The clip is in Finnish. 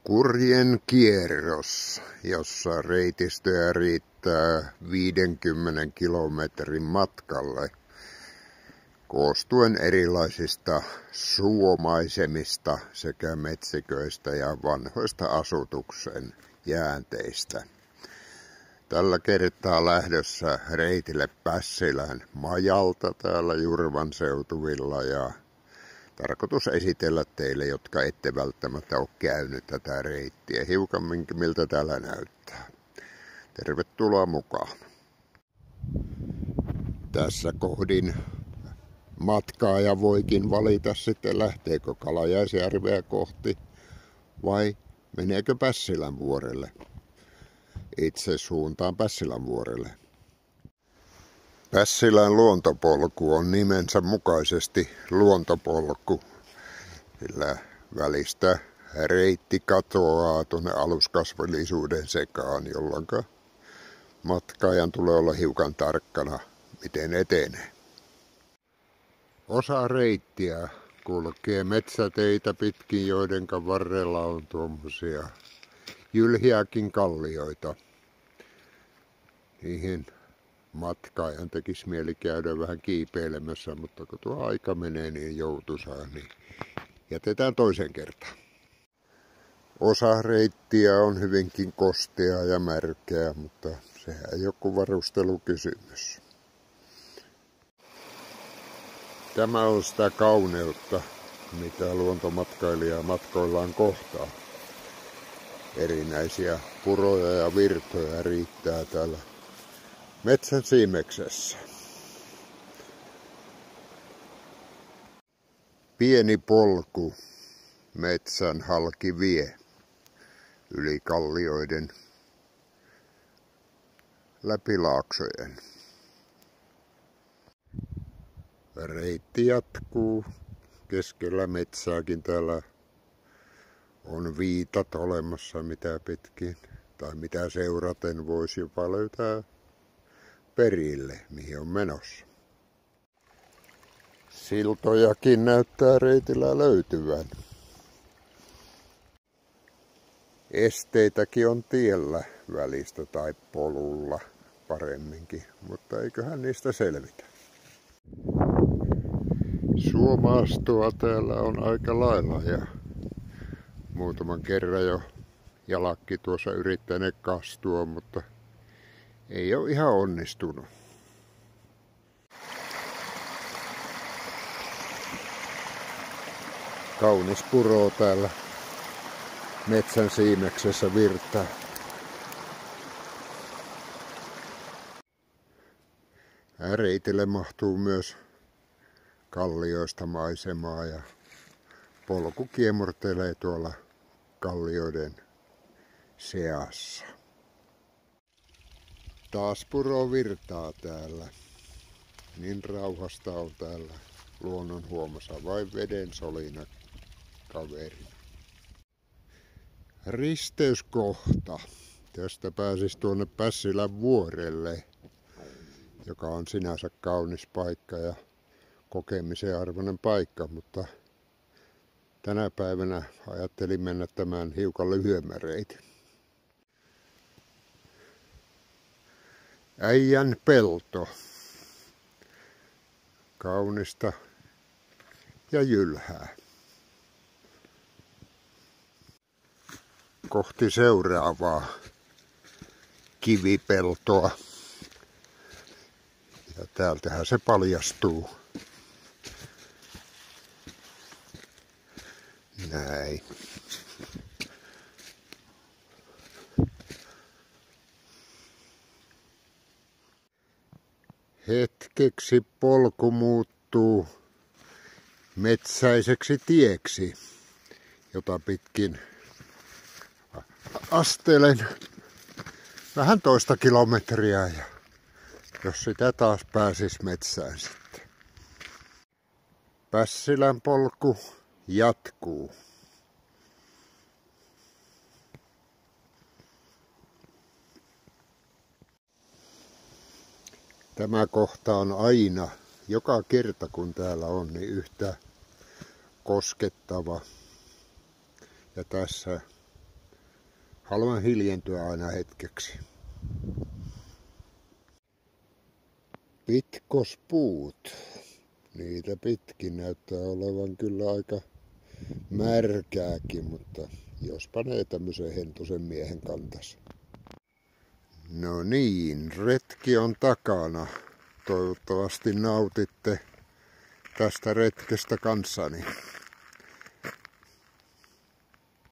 Kurjen kierros, jossa reitistöjä riittää 50 kilometrin matkalle, koostuen erilaisista suomaisemista sekä metsiköistä ja vanhoista asutuksen jäänteistä. Tällä kertaa lähdössä reitille Pässilän majalta täällä Jurvan seutuvilla ja tarkoitus esitellä teille, jotka ette välttämättä ole käynyt tätä reittiä, hiukan miltä täällä näyttää. Tervetuloa mukaan. Tässä kohdin matkaaja voikin valita sitten lähteekö Kalajäisjärveä kohti vai meneekö Pässilän vuorelle. Itse suuntaan Pässilän vuorelle. Pässilän luontopolku on nimensä mukaisesti luontopolku, sillä välistä reitti katoaa tuonne aluskasvillisuuden sekaan, jolloin matkaajan tulee olla hiukan tarkkana, miten etenee. Osa reittiä kulkee metsäteitä pitkin, joidenka varrella on tuommoisia jylhiäkin kallioita. Niihin matkaajan tekisi mieli käydä vähän kiipeilemässä, mutta kun tuo aika menee niin joutuisaa, niin jätetään toisen kertaan. Osa reittiä on hyvinkin kostea ja märkeä, mutta sehän ei ole kuin varustelukysymys. Tämä on sitä kauneutta, mitä luontomatkailija matkoillaan kohtaa. Erinäisiä puroja ja virtoja riittää täällä metsän siimeksessä. Pieni polku metsän halki vie yli kallioiden, läpi laaksojen. Reitti jatkuu keskellä metsääkin. Täällä on viitat olemassa mitä pitkin tai mitä seuraten voisi jopa löytää perille, mihin on menossa. Siltojakin näyttää reitillä löytyvän. Esteitäkin on tiellä välistä tai polulla paremminkin, mutta eiköhän niistä selvitä. Suomaastoa täällä on aika lailla ja muutaman kerran jo jalakki tuossa yrittäneet kastua, mutta ei ole ihan onnistunut. Kaunis puro täällä metsän siimeksessä virtaa. Reitille mahtuu myös kallioista maisemaa ja polku kiemurtelee tuolla kallioiden seassa. Taas puro virtaa täällä. Niin rauhasta on täällä luonnon huomassa, vain veden solina kaverina. Risteyskohta. Tästä pääsisi tuonne Pässilän vuorelle, joka on sinänsä kaunis paikka ja kokemisen arvoinen paikka, mutta tänä päivänä ajattelin mennä tämän hiukan lyhyemmän reitin. Äijän pelto. Kaunista ja jylhää. Kohti seuraavaa kivipeltoa. Ja täältähän se paljastuu. Näin. Hetkeksi polku muuttuu metsäiseksi tieksi, jota pitkin astelen vähän toista kilometriä ja jos sitä taas pääsis metsään sitten. Pässilän polku jatkuu. Tämä kohta on aina, joka kerta kun täällä on, niin yhtä koskettava. Ja tässä haluan hiljentyä aina hetkeksi. Pitkospuut. Niitä pitkin näyttää olevan kyllä aika märkääkin, mutta jospa ne tämmöisen hentosen miehen kantas. No niin, retki on takana. Toivottavasti nautitte tästä retkestä kanssani.